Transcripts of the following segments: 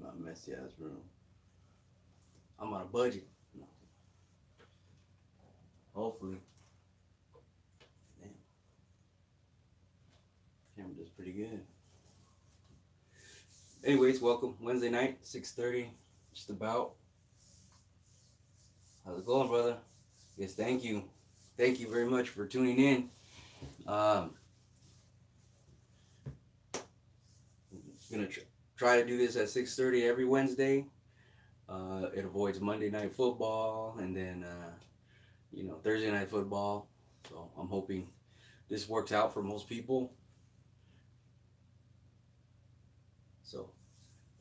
my messy ass room. I'm on a budget. No. Hopefully. Damn. Camera does pretty good. Anyways, welcome. Wednesday night, 6:30. Just about. How's it going, brother? Yes, thank you. Thank you very much for tuning in. Gonna try to do this at 6:30 every Wednesday. It avoids Monday night football and then Thursday night football. So I'm hoping this works out for most people. So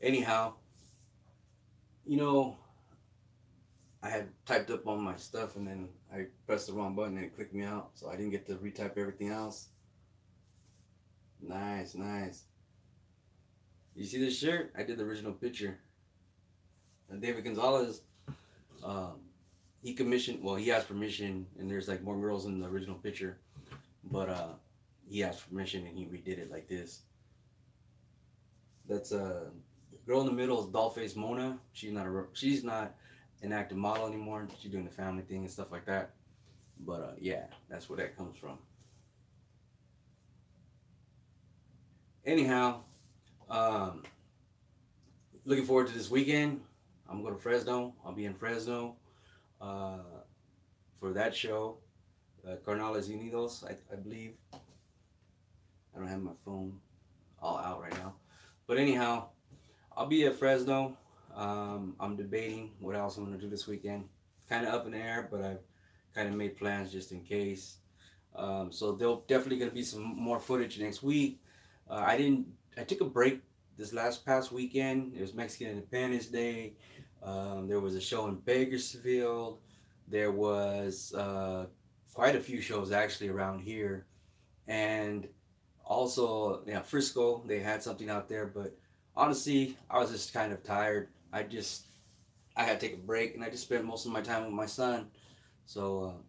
anyhow, I had typed up on my stuff and then I pressed the wrong button and it clicked me out, so I didn't get to retype everything else. Nice, nice. You see this shirt? I did the original picture. David Gonzalez, he commissioned, well, he asked permission, and there's like more girls in the original picture, but he asked permission and he redid it like this. That's the girl in the middle is Dollface Mona. She's not an active model anymore. She's doing the family thing and stuff like that. But yeah, that's where that comes from. Anyhow, looking forward to this weekend. I'm going to Fresno. I'll be in Fresno for that show. Carnales Unidos, I believe. I don't have my phone all out right now. But anyhow, I'll be at Fresno. I'm debating what else I'm going to do this weekend. Kind of up in the air, but I've kind of made plans just in case. So there'll definitely going to be some more footage next week. I took a break this past weekend. It was Mexican Independence Day. There was a show in Bakersfield. There was quite a few shows actually around here, and also Frisco. They had something out there, but honestly, I was just kind of tired. I had to take a break, and I just spent most of my time with my son. So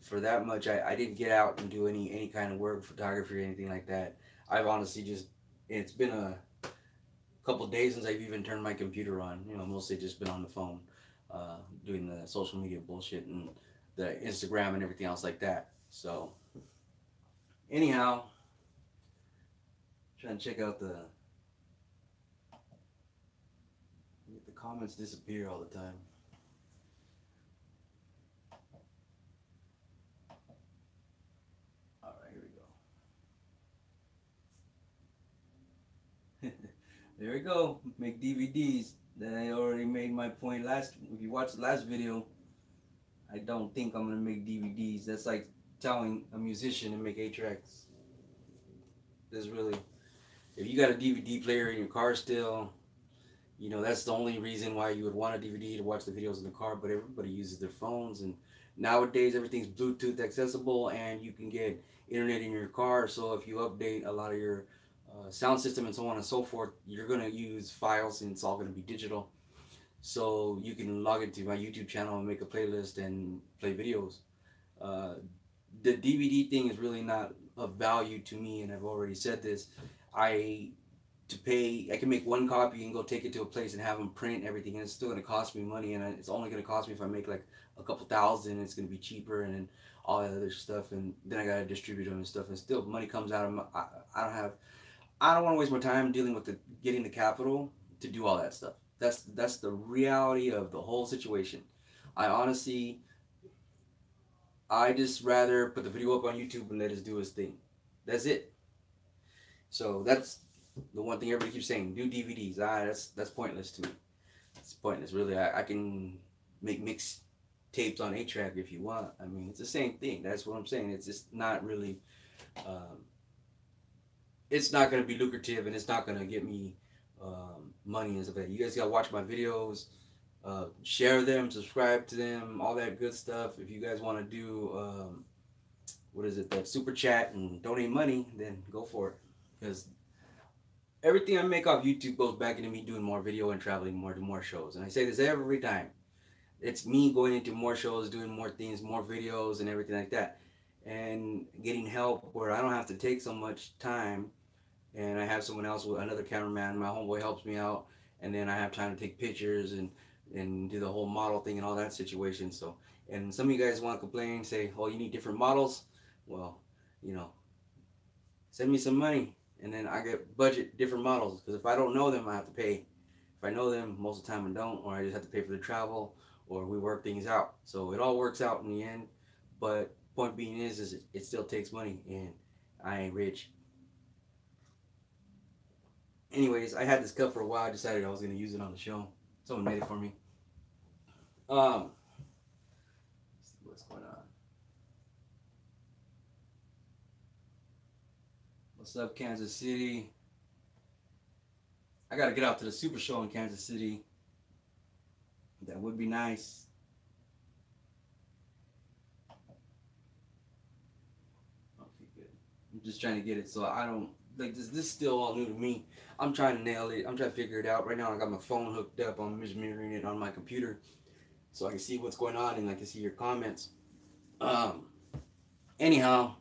for that much, I didn't get out and do any kind of work, photography or anything like that. I've honestly it's been a couple of days since I've even turned my computer on. Mostly just been on the phone, doing the social media bullshit and the Instagram and everything else like that. So anyhow, trying to check out the comments disappear all the time. All right, here we go. There we go. Make DVDs. Then I already made my point if you watched the last video, I don't think I'm gonna make DVDs. That's like telling a musician to make 8 tracks. There's really, if you got a DVD player in your car still, that's the only reason why you would want a DVD to watch the videos in the car, but everybody uses their phones, and nowadays everything's Bluetooth accessible and you can get internet in your car. So if you update a lot of your sound system and so on and so forth, you're going to use files and it's all going to be digital. So you can log into my YouTube channel and make a playlist and play videos. The DVD thing is really not of value to me, and I've already said this. I can make one copy and go take it to a place and have them print everything, and it's still going to cost me money, and it's only going to cost me if I make like a couple thousand. It's going to be cheaper and all that other stuff, and then I got to distribute them and stuff, and still money comes out of I don't want to waste my time dealing with getting the capital to do all that stuff. That's the reality of the whole situation. I just rather put the video up on YouTube and let us do his thing. That's it. So that's the one thing everybody keeps saying, do DVDs. That's pointless to me. It's pointless, really. I can make mix tapes on 8-track if you want. I mean, it's the same thing. That's what I'm saying. It's just not really, it's not going to be lucrative, and it's not going to get me money and stuff like that. You guys got to watch my videos, share them, subscribe to them, all that good stuff. If you guys want to do, that super chat and donate money, then go for it. Because everything I make off YouTube goes back into me doing more video and traveling more to more shows. And I say this every time. It's me going into more shows, doing more things, more videos and everything like that. And getting help where I don't have to take so much time. And I have someone else, with another cameraman. My homeboy helps me out. and then I have time to take pictures and do the whole model thing and all that situation. So, and some of you guys want to complain, say, oh, you need different models. Well, you know, send me some money, and then I get budget different models, because if I don't know them, I have to pay. If I know them, most of the time I don't, or I just have to pay for the travel, or we work things out. So it all works out in the end. But point being is it still takes money, and I ain't rich. Anyways, I had this cup for a while. I decided I was gonna use it on the show. Someone made it for me. Let's see what's going on. What's up, Kansas City? I gotta get out to the Super Show in Kansas City. That would be nice. Okay, good. I'm just trying to get it so I don't like this. This is still all new to me. I'm trying to nail it. I'm trying to figure it out. Right now, I got my phone hooked up. I'm just mirroring it on my computer so I can see what's going on and I can see your comments. Anyhow,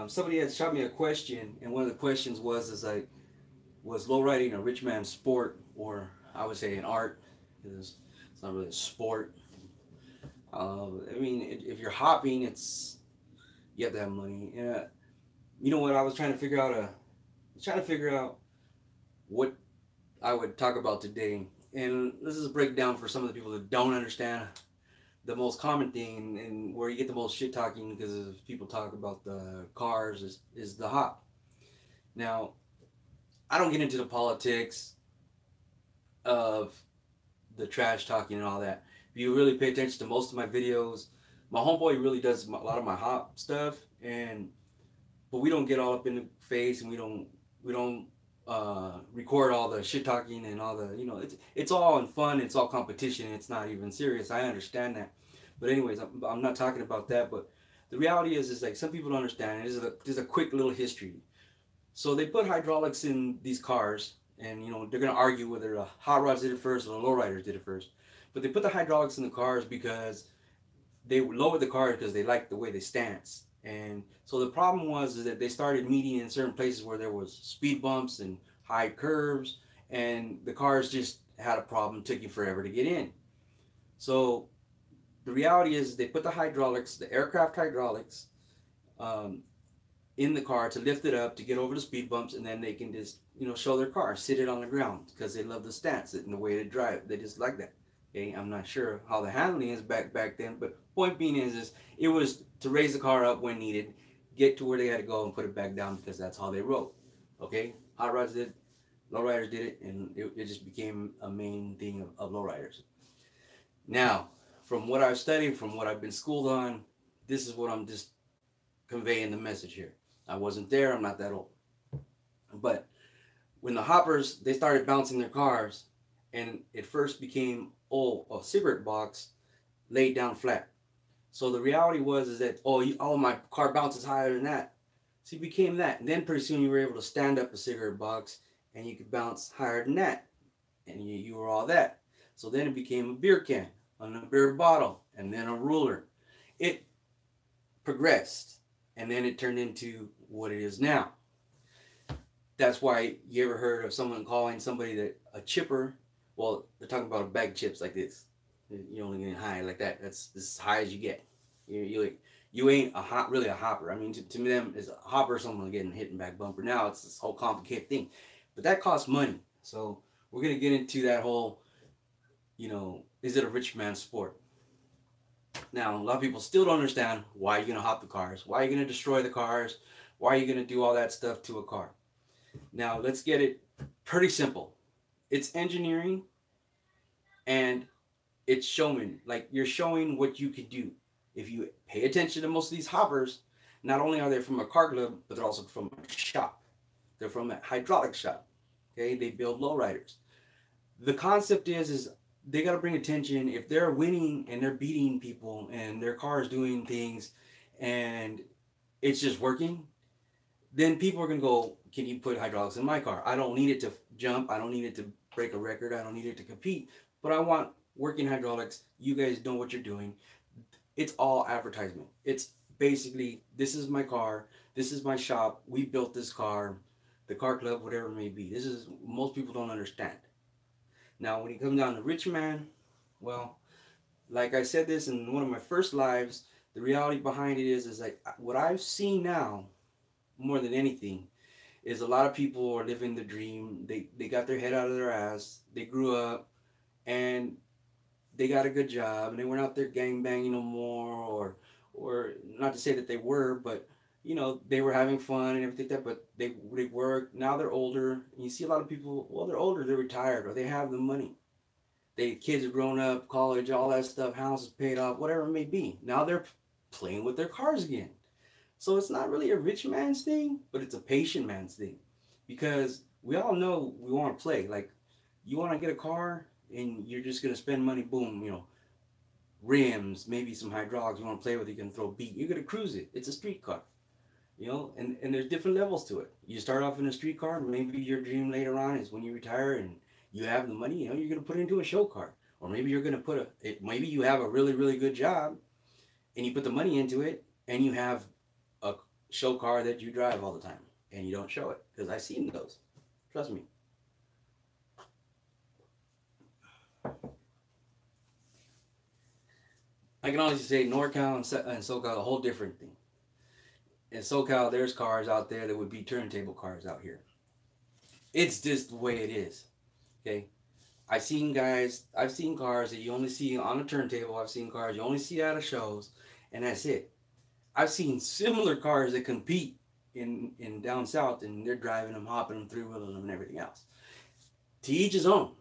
somebody had shot me a question, and one of the questions was like, was lowriding a rich man's sport, or I would say an art, because it's not really a sport. I mean, if you're hopping, you have to have money. You know what? I was trying to figure out what I would talk about today, and this is a breakdown for some of the people that don't understand. The most common thing, and where you get the most shit talking because people talk about the cars, is the hop. Now, I don't get into the politics of the trash talking and all that. If you really pay attention to most of my videos, my homeboy really does a lot of my hop stuff, but we don't get all up in the face, and we don't record all the shit talking and all the, it's all in fun, it's all competition, it's not even serious. I understand that, but anyways, I'm not talking about that. But the reality is like, some people don't understand. There's a quick little history. So they put hydraulics in these cars, and they're gonna argue whether the hot rods did it first or the lowriders did it first. But they put the hydraulics in the cars because they lowered the cars because they liked the way they stance. And so the problem is that they started meeting in certain places where there was speed bumps and high curves, and the cars just had a problem, took you forever to get in. So the reality is they put the hydraulics, the aircraft hydraulics, in the car to lift it up to get over the speed bumps, and then they can just show their car, sit it on the ground, because they love the stance and the way they drive. They just like that. Okay, I'm not sure how the handling is back then, but point being is it was to raise the car up when needed, get to where they had to go, and put it back down, because that's how they rode. Okay, hot rods did, lowriders did it, and it just became a main thing of lowriders. Now, from what I've studied, from what I've been schooled on, this is what I'm just conveying the message here. I wasn't there, I'm not that old. But when the hoppers, they started bouncing their cars, and it first became, a cigarette box laid down flat. So the reality is that, my car bounces higher than that. So you became that. And then pretty soon you were able to stand up a cigarette box, and you could bounce higher than that. And you were all that. So then it became a beer can, and a beer bottle, and then a ruler. It progressed, and then it turned into what it is now. That's why you ever heard of someone calling somebody that a chipper. Well, they're talking about a bag of chips like this. You only get high like that. That's as high as you get. You ain't really a hopper. I mean, to them, is a hopper someone getting hit in back bumper. Now it's this whole complicated thing, but that costs money. So we're gonna get into that whole, is it a rich man's sport? Now, a lot of people still don't understand why you're gonna hop the cars, why you're gonna destroy the cars, why you're gonna do all that stuff to a car. Now, let's get it pretty simple. It's engineering, and it's showman. Like, you're showing what you can do. If you pay attention to most of these hoppers, not only are they from a car club, but they're also from a shop. They're from a hydraulic shop. Okay, they build lowriders. The concept is they got to bring attention. If they're winning and they're beating people and their car is doing things and it's just working, then people are going to go, can you put hydraulics in my car? I don't need it to jump. I don't need it to break a record. I don't need it to compete. But I want working hydraulics. You guys know what you're doing. It's all advertisement. It's basically, this is my car. This is my shop. We built this car. The car club, whatever it may be. This is, most people don't understand. Now, when you come down to rich man, well, like I said this in one of my first lives, the reality behind it is like what I've seen now more than anything is a lot of people are living the dream. They got their head out of their ass. They grew up and they got a good job and they weren't out there gang banging no more, or not to say that they were, but you know, they were having fun and everything like that, but they work. Now they're older. And you see a lot of people, well, they're older, they're retired, or they have the money. They kids are grown up, college, all that stuff, houses paid off, whatever it may be. Now they're playing with their cars again. So it's not really a rich man's thing, but it's a patient man's thing. Because we all know we want to play. Like, you want to get a car and you're just going to spend money, boom, you know, rims, maybe some hydraulics, you want to play with it, you can throw beat. You're going to cruise it. It's a street car, you know, and there's different levels to it. You start off in a street car, maybe your dream later on is when you retire and you have the money, you know, you're going to put it into a show car. Or maybe you're going to maybe you have a really, really good job and you put the money into it and you have a show car that you drive all the time and you don't show it, because I've seen those. Trust me. I can honestly say NorCal and SoCal a whole different thing. In SoCal, there's cars out there that would be turntable cars out here. It's just the way it is. Okay, I've seen cars that you only see on a turntable. I've seen cars you only see at shows, and that's it. I've seen similar cars that compete in down south, and they're driving them, hopping them, three-wheeling them, and everything else. To each his own.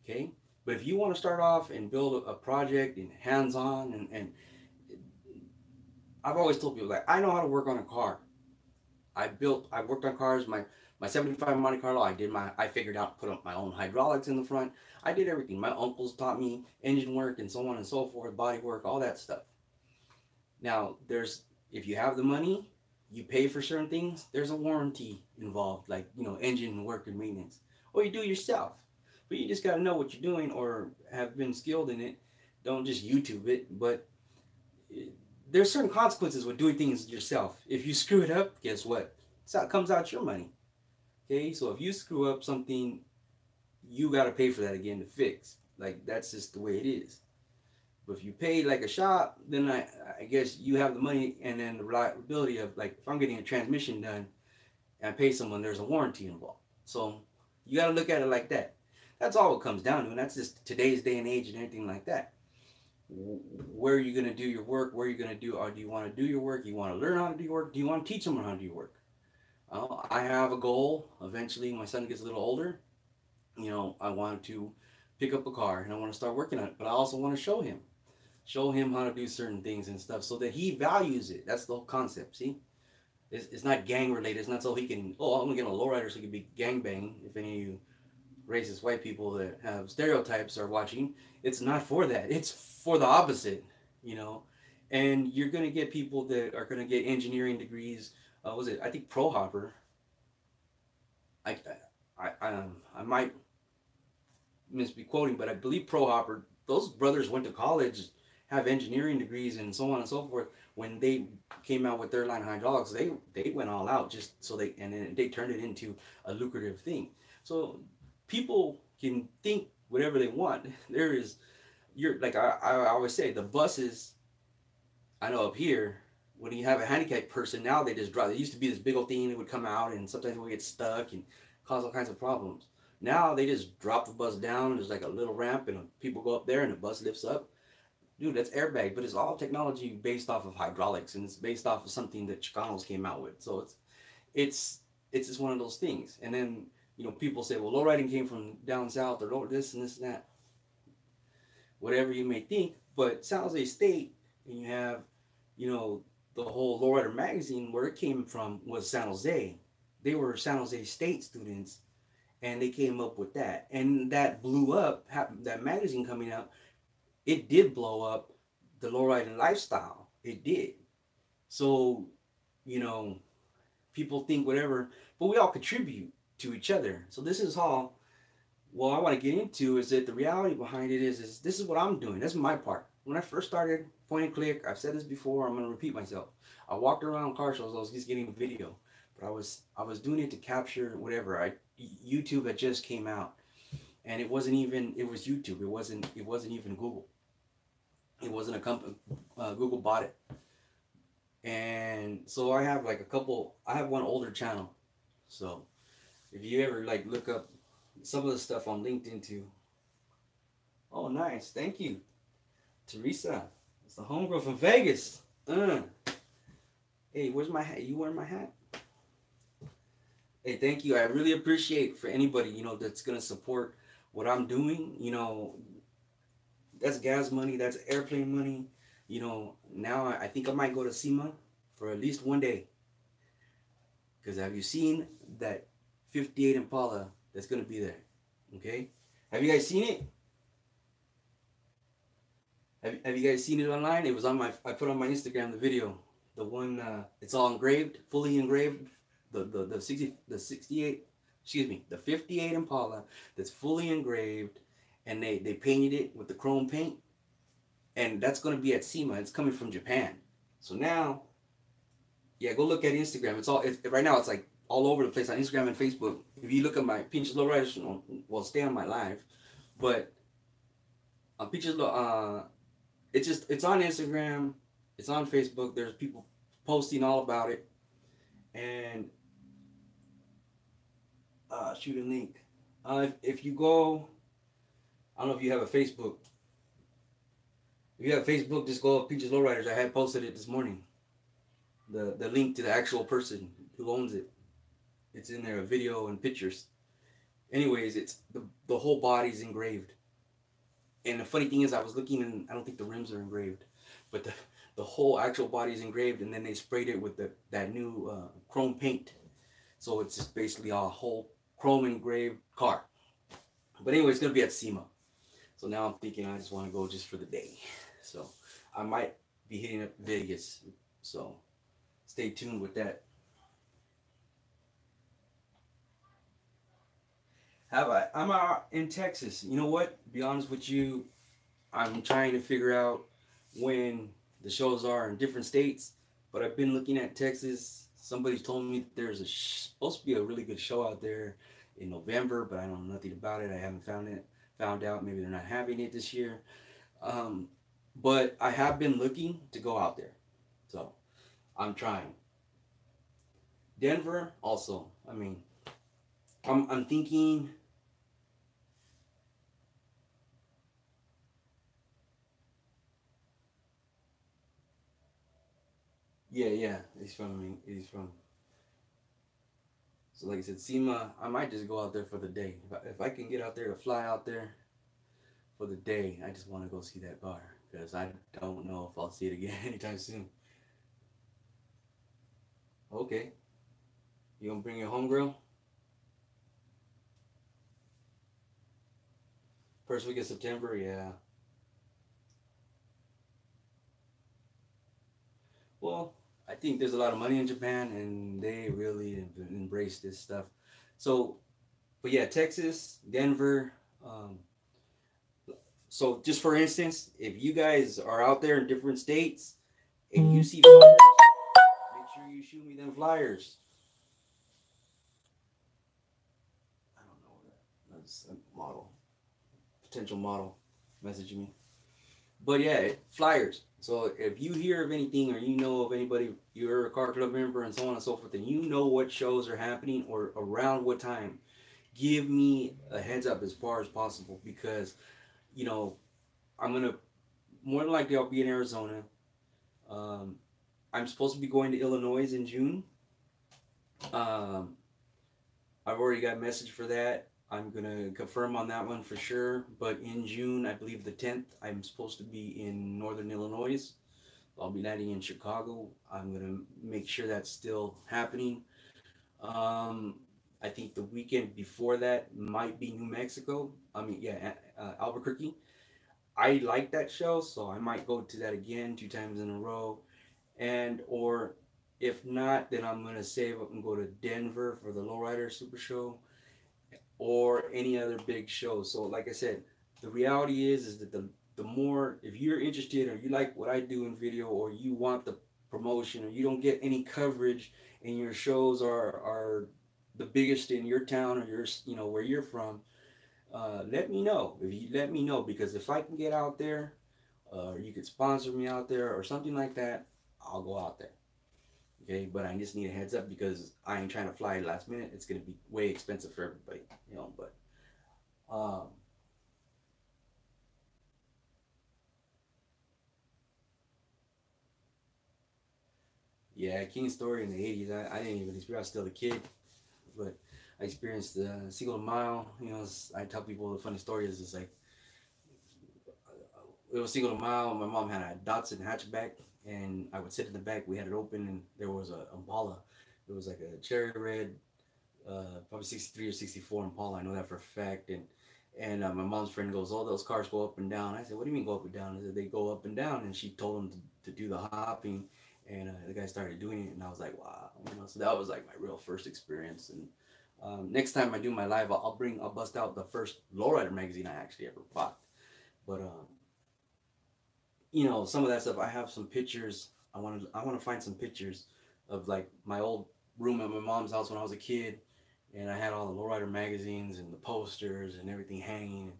Okay, but if you want to start off and build a project and hands-on, and I've always told people, like, I know how to work on a car. I worked on cars. My 75 Monte Carlo, I figured out, put up my own hydraulics in the front. I did everything. My uncles taught me engine work and so on and so forth, body work, all that stuff. Now, if you have the money, you pay for certain things, there's a warranty involved, like, you know, engine work and maintenance. Or you do it yourself. But you just got to know what you're doing or have been skilled in it. Don't just YouTube it. But there's certain consequences with doing things yourself. If you screw it up, guess what? It comes out your money. Okay, so if you screw up something, you got to pay for that again to fix. Like, that's just the way it is. But if you pay like a shop, then I guess you have the money and then the reliability of, like, if I'm getting a transmission done and I pay someone, there's a warranty involved. So you got to look at it like that. That's all it comes down to, and that's just today's day and age and everything like that. Where are you going to do your work? Where are you going to do, or do you want to do your work? You want to learn how to do your work? Do you want to teach someone how to do your work? I have a goal. Eventually, my son gets a little older. You know, I want to pick up a car and I want to start working on it. But I also want to show him how to do certain things and stuff so that he values it. That's the whole concept. See, it's not gang related. It's not so he can, oh, I'm gonna get a lowrider so he can be gang bang. If any of you racist white people that have stereotypes are watching, it's not for that. It's for the opposite. You know, and you're gonna get people that are gonna get engineering degrees. I think Pro Hopper. I might be quoting, but I believe Pro Hopper. Those brothers went to college, have engineering degrees, and so on and so forth. When they came out with their line of hydraulics, they went all out just so and then they turned it into a lucrative thing. So people can think whatever they want. Like I always say, the buses. I know up here, when you have a handicapped person, now they just drive. There used to be this big old thing that would come out, and sometimes it would get stuck and cause all kinds of problems. Now they just drop the bus down. There's like a little ramp, and people go up there, and the bus lifts up. Dude, that's airbag, but it's all technology based off of hydraulics, and it's based off of something that Chicanos came out with. So it's just one of those things. And then, you know, people say, well, lowriding came from down south, or this and this and that. Whatever you may think, but San Jose State, and you have, you know, the whole Lowrider magazine, where it came from was San Jose. They were San Jose State students, and they came up with that. And that blew up, that magazine coming out, it did blow up the lowriding lifestyle. It did. So, you know, people think whatever, but we all contribute to each other. So this is all, well, I want to get into is that the reality behind it is this is what I'm doing. That's my part. When I first started point and click, I've said this before, I'm going to repeat myself. I walked around car shows, I was just getting video, but I was doing it to capture whatever. YouTube had just came out, and it wasn't even, it was YouTube. It wasn't even Google. It wasn't a company. Google bought it. And so I have like I have one older channel. So if you ever like look up some of the stuff on LinkedIn too. Oh, nice. Thank you, Teresa. It's the homegirl from Vegas. Hey, where's my hat? You wearing my hat? Hey, thank you. I really appreciate for anybody, you know, that's going to support what I'm doing. You know, that's gas money. That's airplane money. You know, now I think I might go to SEMA for at least one day. Because have you seen that 58 Impala that's going to be there? Okay? Have you guys seen it? Have you guys seen it online? It was on I put on my Instagram the video. The one, it's all engraved, fully engraved. The 68, excuse me, the 58 Impala that's fully engraved, and they painted it with the chrome paint, and that's going to be at SEMA. It's coming from Japan. So now, yeah, go look at Instagram. Right now it's like all over the place on Instagram and Facebook. If you look at my Pinches Lowriders, well, stay on my live, but on Pinches it's on Instagram, it's on Facebook. There's people posting all about it, and shoot a link. If you go, I don't know if you have a Facebook. If you have Facebook, just go up Peaches Lowriders. I had posted it this morning. The link to the actual person who owns it. It's in there, a video and pictures. Anyways, it's the whole body's engraved. And the funny thing is, I was looking, and I don't think the rims are engraved, but the whole actual body is engraved, and then they sprayed it with that new chrome paint. So it's just basically a whole chrome engraved car. But anyway, it's going to be at SEMA. So now I'm thinking I just want to go just for the day. So I might be hitting up Vegas. So stay tuned with that. I'm out in Texas. You know what? To be honest with you, I'm trying to figure out when the shows are in different states. But I've been looking at Texas. Somebody's told me there's supposed to be a really good show out there in November, but I know nothing about it. I haven't found out. Maybe they're not having it this year. But I have been looking to go out there. So I'm trying. Denver also. I mean, I'm thinking. Yeah. He's from. So like I said, SEMA. I might just go out there for the day. If I can get out there to fly out there for the day, I just want to go see that car, because I don't know if I'll see it again anytime soon. Okay. You gonna bring your home grill? First week of September, yeah. Well, I think there's a lot of money in Japan, and they really embrace this stuff. So, but yeah, Texas, Denver. So just for instance, if you guys are out there in different states and you see flyers, make sure you shoot me them flyers. I don't know that. That's a model, potential model, messaging me. But yeah, flyers. So if you hear of anything, or you know of anybody, you're a car club member and so on and so forth, and you know what shows are happening or around what time, give me a heads up as far as possible, because, you know, I'm going to, more than likely I'll be in Arizona. I'm supposed to be going to Illinois in June. I've already got a message for that. I'm going to confirm on that one for sure. But in June, I believe the 10th, I'm supposed to be in Northern Illinois. I'll be landing in Chicago. I'm going to make sure that's still happening. I think the weekend before that might be New Mexico. Albuquerque. I like that show, so I might go to that again 2 times in a row. Or if not, then I'm going to save up and go to Denver for the Lowrider Super Show, or any other big show. So like I said, the reality is that the more, if you're interested, or you like what I do in video, or you want the promotion, or you don't get any coverage, and your shows are the biggest in your town, or your, you know, where you're from, let me know. If you let me know, because if I can get out there, or you could sponsor me out there or something like that, I'll go out there. Okay, but I just need a heads up because I ain't trying to fly last minute. It's gonna be way expensive for everybody, you know. But um, yeah, King Story in the '80s. I didn't even experience. I was still a kid, but I experienced the Cinco de Mayo. You know, I tell people the funny story is it's like it was Cinco de Mayo. My mom had a Datsun hatchback, and I would sit in the back. We had it open, and there was a Impala. It was like a cherry red, probably 63 or 64 Impala. I know that for a fact. And my mom's friend goes, "Oh, those cars go up and down." I said, "What do you mean go up and down?" I said, "They go up and down." And she told him to do the hopping, and the guy started doing it, and I was like, "Wow!" You know, so that was like my real first experience. And next time I do my live, I'll bust out the first Lowrider magazine I actually ever bought. But you know, some of that stuff. I have some pictures. I want to find some pictures of like my old room at my mom's house when I was a kid, and I had all the Lowrider magazines and the posters and everything hanging.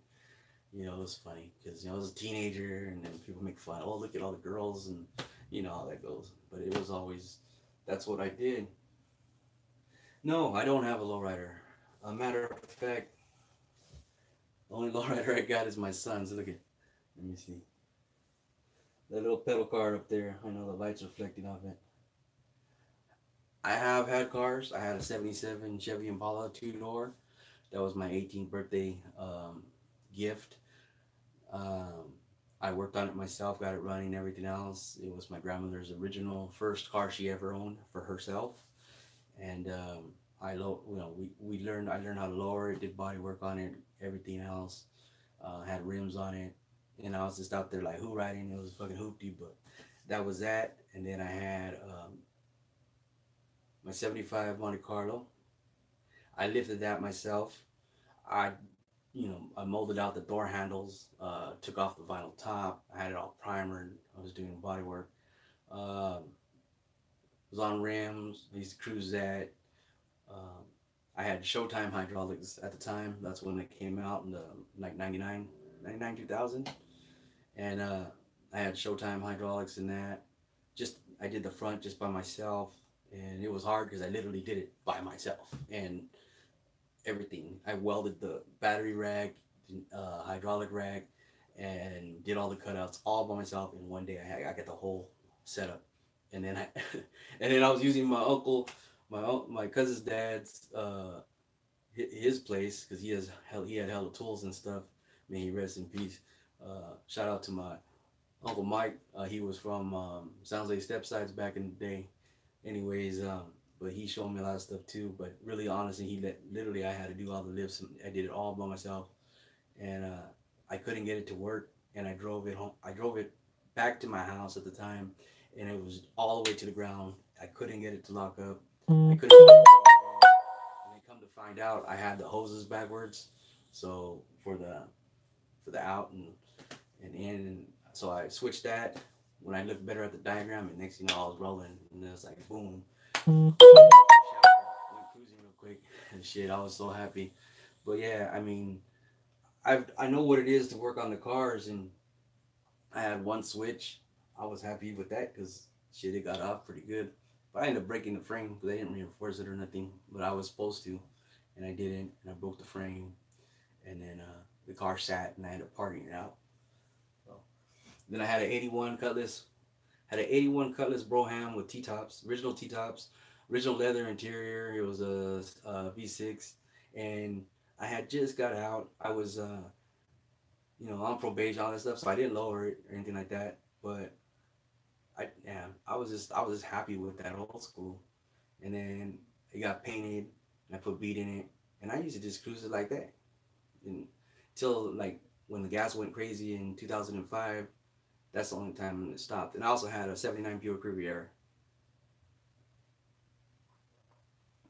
You know, it was funny because I was a teenager, and then people make fun. Oh, look at all the girls, and you know how that goes. But it was always that's what I did. No, I don't have a lowrider. A matter of fact, the only lowrider I got is my son's. Look at, let me see. That little pedal car up there. I know the lights reflecting off it. I have had cars. I had a '77 Chevy Impala two-door. That was my 18th birthday gift. Um, I worked on it myself, got it running, everything else. It was my grandmother's original first car she ever owned for herself. And we learned. I learned how to lower it, did body work on it, everything else. Had rims on it, and I was just out there like riding. It was fucking hoopty, but that was that. And then I had my '75 Monte Carlo. I lifted that myself. I, I molded out the door handles, took off the vinyl top. I had it all primered. I was doing body work. Was on rims. I used to cruise that. Um, I had Showtime hydraulics at the time. That's when it came out in the like 99, 2000. And I had Showtime hydraulics in that. Just I did the front just by myself, and it was hard because I literally did it by myself and everything. I welded the battery rack, hydraulic rack, and did all the cutouts all by myself in one day. I got the whole setup, and then I and then I was using my cousin's dad's his place because he had hella tools and stuff. May he rest in peace. Shout out to my Uncle Mike. He was from Sounds Like Stepsides back in the day. Anyways, but he showed me a lot of stuff too. But really, honestly, literally I had to do all the lifts. I did it all by myself, and I couldn't get it to work. And I drove it home. I drove it back to my house at the time, and it was all the way to the ground. I couldn't get it to lock up. I couldn't. And then come to find out, I had the hoses backwards. So for the out and in, and so I switched that. When I looked better at the diagram, and next thing you know, I was rolling, and then it's like boom. Went cruising real quick and shit. I was so happy. But yeah, I mean, I know what it is to work on the cars, and I had one switch. I was happy with that because shit, it got off pretty good. But I ended up breaking the frame because they didn't reinforce it or nothing. But I was supposed to, and I didn't, and I broke the frame, and then the car sat, and I ended up parting it out. So then I had an '81 Cutlass. Had an '81 Cutlass Broham with T-tops, original T-tops, original leather interior. It was a V6, and I had just got out. I was, on probation, all that stuff, so I didn't lower it or anything like that. But I was just happy with that old school. And then it got painted, and I put bead in it, and I used to just cruise it like that, until like when the gas went crazy in 2005. That's the only time it stopped. And I also had a '79 Buick Riviera.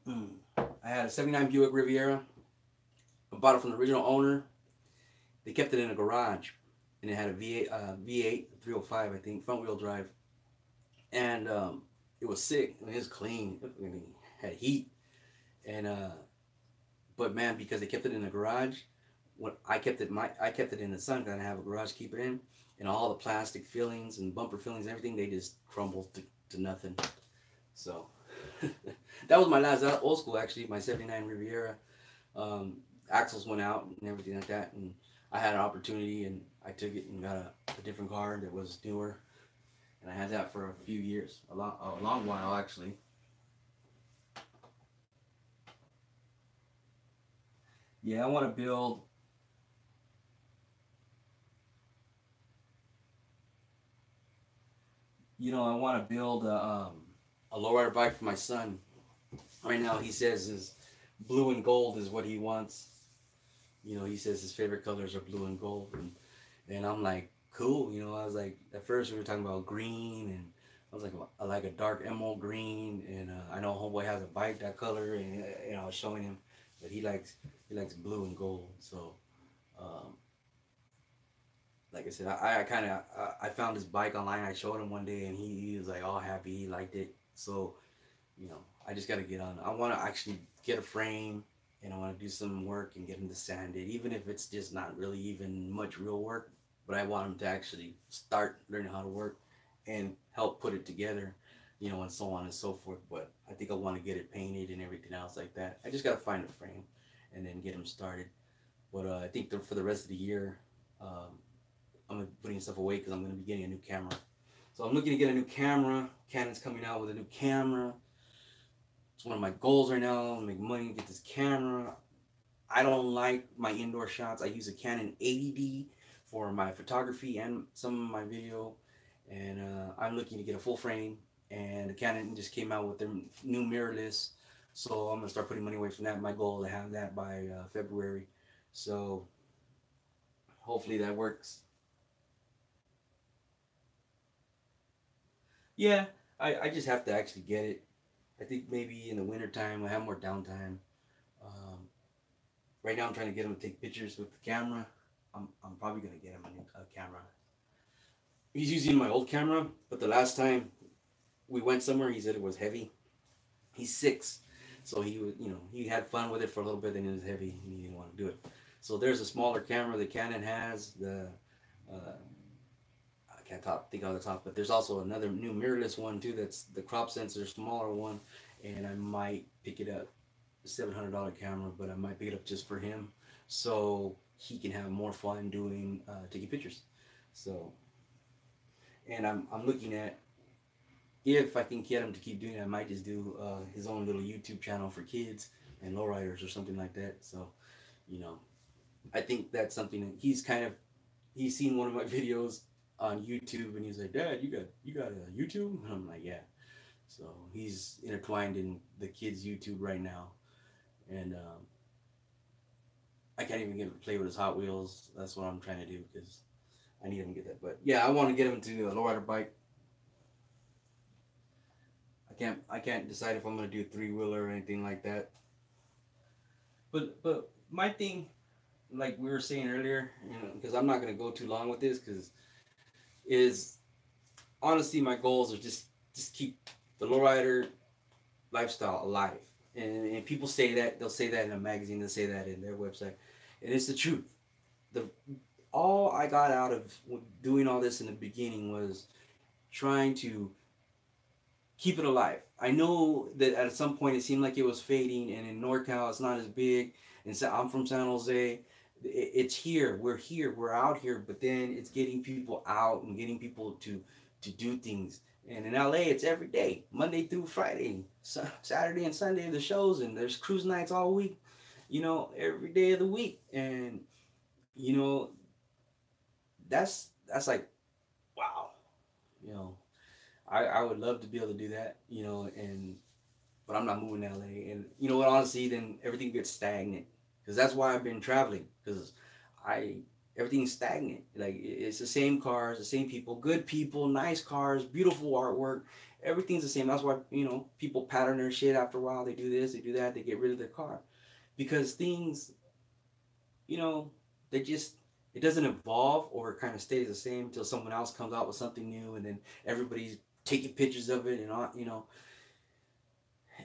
I had a '79 Buick Riviera. I bought it from the original owner. They kept it in a garage, and it had a V8 305, I think, front wheel drive, and it was sick. I mean, it was clean. It had heat, and but man, because they kept it in the garage, what I kept it in the sun, and I have a garage to keep it in, and all the plastic fillings and bumper fillings and everything, they just crumbled to nothing. So that was my last old school, actually, my 79 Riviera. Axles went out and everything like that, and I had an opportunity and I took it and got a different car that was newer, and I had that for a few years, a long while actually. Yeah, I want to build. I want to build a lowrider bike for my son. Right now, he says his blue and gold is what he wants. He says his favorite colors are blue and gold, and I'm like, cool. I was like, at first we were talking about green, and I was like, I like a dark emerald green, and I know homeboy has a bike that color, and I was showing him that he likes blue and gold. So, like I said, I found his bike online. I showed him one day, and he was like all happy. He liked it. So, I just got to get on. I want to actually get a frame, and I want to do some work and get him to sand it, even if it's just not really even much real work. But I want him to actually start learning how to work and help put it together, and so on and so forth. But I think I want to get it painted and everything else like that. I just got to find a frame and then get him started. But I think for the rest of the year, I'm putting stuff away because I'm going to be getting a new camera. So I'm looking to get a new camera. Canon's coming out with a new camera. It's one of my goals right now, make money, get this camera. I don't like my indoor shots. I use a Canon 80D for my photography and some of my video. And I'm looking to get a full frame. And the Canon just came out with their new mirrorless. So I'm going to start putting money away from that. My goal is to have that by February. So hopefully that works. Yeah, I just have to actually get it. I think maybe in the wintertime I have more downtime. Right now I'm trying to get him to take pictures with the camera. I'm probably going to get him a new camera. He's using my old camera, but the last time we went somewhere he said it was heavy. He's 6, so he was, he had fun with it for a little bit, and it was heavy and he didn't want to do it. So there's a smaller camera that Canon has, the I can't think on the top, but there's also another new mirrorless one too. That's the crop sensor, smaller one, and I might pick it up. A $700 camera, but I might pick it up just for him, so he can have more fun doing taking pictures. So, and I'm looking at if I can get him to keep doing it. I might just do his own little YouTube channel for kids and lowriders or something like that. So, I think that's something that he's seen one of my videos on YouTube, and he's like, Dad, you got a YouTube? And I'm like, yeah. So he's intertwined in the kids' YouTube right now, and I can't even get him to play with his Hot Wheels. That's what I'm trying to do because I need him to get that. But yeah, I want to get him to a lowrider bike. I can't decide if I'm gonna do a 3-wheeler or anything like that. But my thing, like we were saying earlier, because I'm not gonna go too long with this, is honestly my goals are just keep the lowrider lifestyle alive. And people say that, they'll say that in a magazine, they'll say that in their website, and it's the truth. All I got out of doing all this in the beginning was trying to keep it alive. I know that at some point it seemed like it was fading, and in NorCal it's not as big, and so I'm from San Jose. It's here, we're out here, but then it's getting people out and getting people to do things. And in LA, it's every day, Monday through Friday, Saturday and Sunday, the shows, and there's cruise nights all week, every day of the week. And, that's like, wow, I would love to be able to do that, but I'm not moving to LA. And you know what, honestly, then everything gets stagnant, because that's why I've been traveling, because everything's stagnant. Like, it's the same cars, the same people, good people, nice cars, beautiful artwork. Everything's the same. That's why, people pattern their shit after a while. They do this, they do that, they get rid of their car. Because things, it doesn't evolve or kind of stays the same until someone else comes out with something new, and then everybody's taking pictures of it and all,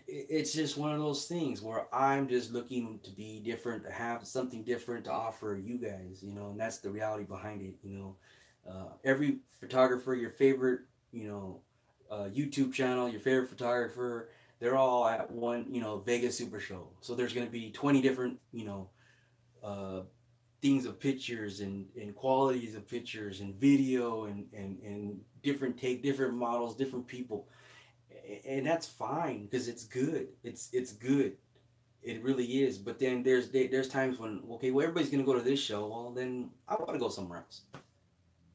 it's just one of those things where I'm just looking to be different, to have something different to offer you guys, you know, and that's the reality behind it, you know. Every photographer, your favorite, you know, YouTube channel, your favorite photographer, they're all at one, you know, Vegas Super Show. So there's going to be 20 different, you know, uh, things of pictures and qualities of pictures and video and different different models, different people, and that's fine because it's good. It's good. It really is. But then there's times when, okay, well, everybody's gonna go to this show. Well, then I want to go somewhere else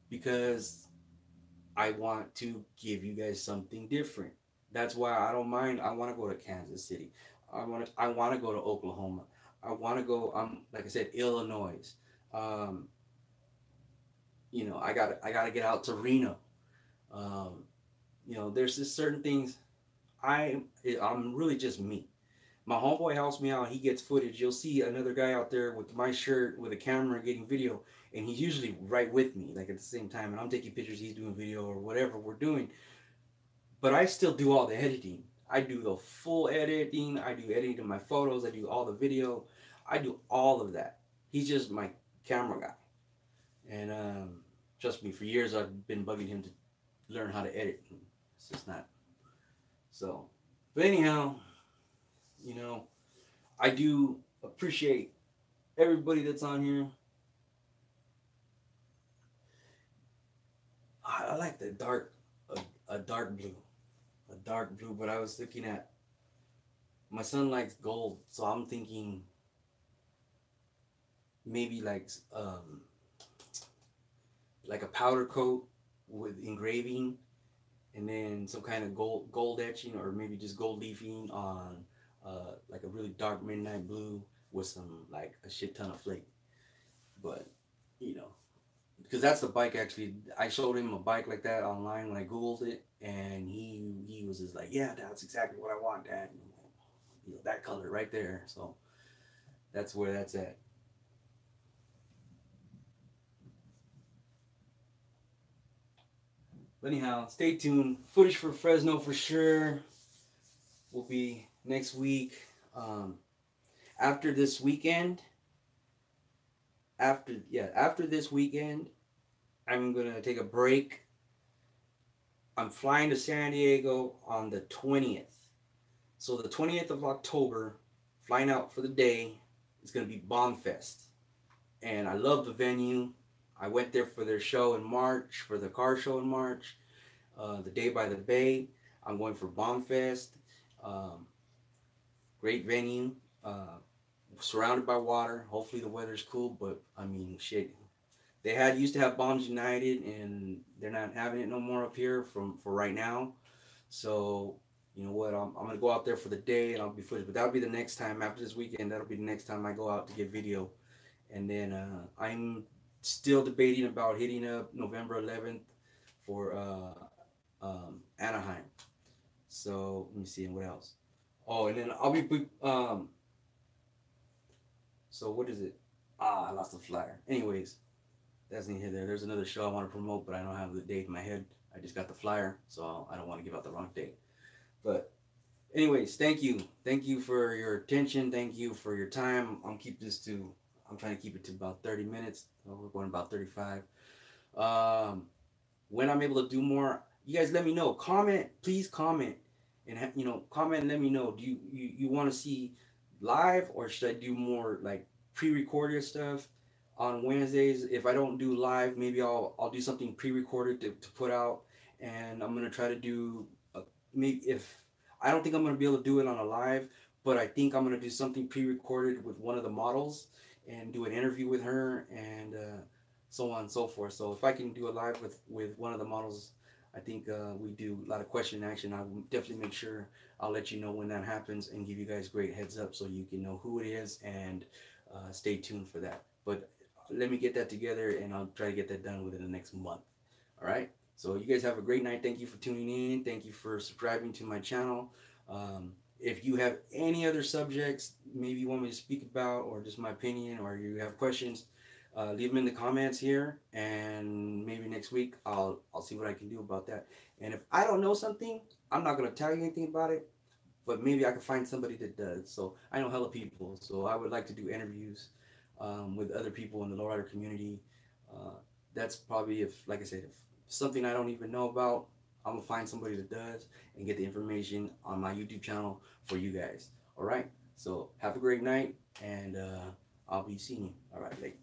because I want to give you guys something different. That's why I don't mind. I want to go to Kansas City. I want to go to Oklahoma. I want to go. Like I said, Illinois. Um, you know, I gotta get out to Reno. Um, you know, there's just certain things. I'm really just me. My homeboy helps me out. He gets footage. You'll see another guy out there with my shirt with a camera getting video, and he's usually right with me, like at the same time. And I'm taking pictures. He's doing video or whatever we're doing. But I still do all the editing. I do the full editing. I do editing of my photos. I do all the video. I do all of that. He's just my camera guy. And trust me, for years I've been bugging him to learn how to edit. It's just not so. But anyhow, you know, I do appreciate everybody that's on here. I like the dark, a dark blue, But I was looking at, my son likes gold, so I'm thinking maybe like a powder coat with engraving, and then some kind of gold etching, or maybe just gold leafing on like a really dark midnight blue with some like a shit ton of flake. But you know, because that's the bike. Actually, I showed him a bike like that online when I googled it, and he was just like, yeah, that's exactly what I want, Dad. You know, that color right there. So that's where that's at. But anyhow, stay tuned. Footage for Fresno for sure will be next week. Um, after this weekend, after this weekend, I'm gonna take a break. I'm flying to San Diego on the 20th. So the 20th of October, flying out for the day. It's gonna be Bomb Fest, and I love the venue. I went there for their show in March, for the car show in March, the Day by the Bay. I'm going for Bomb Fest. Um, Great venue, surrounded by water. Hopefully the weather's cool, but I mean, shit. They used to have Bombs United, and they're not having it no more up here for right now. So you know what? I'm gonna go out there for the day, and I'll be footage. But that'll be the next time after this weekend. That'll be the next time I go out to get video, and then I'm still debating about hitting up November 11th for Anaheim. So let me see, and what else? Oh, and then I'll be so what is it? I lost the flyer. Anyways, that's neither here there. There's another show I want to promote, but I don't have the date in my head. I just got the flyer, so I don't want to give out the wrong date. But anyways, thank you for your attention. Thank you for your time. I'm trying to keep it to about 30 minutes. We're going about 35. When I'm able to do more, you guys let me know. Please comment, and comment and let me know. Do you want to see live, or should I do more like pre-recorded stuff on Wednesdays? If I don't do live, maybe I'll do something pre-recorded to put out, and I'm gonna try to do maybe, if I don't think I'm gonna be able to do it on a live, but I think I'm gonna do something pre-recorded with one of the models and do an interview with her, and so on and so forth. So if I can do a live with one of the models, I think we do a lot of question and action. I will definitely make sure I'll let you know when that happens and give you guys great heads up so you can know who it is, and stay tuned for that. But let me get that together, and I'll try to get that done within the next month. All right. So you guys have a great night. Thank you for tuning in. Thank you for subscribing to my channel. If you have any other subjects maybe you want me to speak about, or just my opinion, or you have questions, leave them in the comments here, and maybe next week I'll see what I can do about that. And if I don't know something, I'm not going to tell you anything about it. but maybe I could find somebody that does. So I know hella people, so I would like to do interviews with other people in the lowrider community. That's probably, if, like I said, if something I don't even know about, I'm gonna find somebody that does and get the information on my YouTube channel for you guys. All right. So have a great night, and I'll be seeing you. All right, like.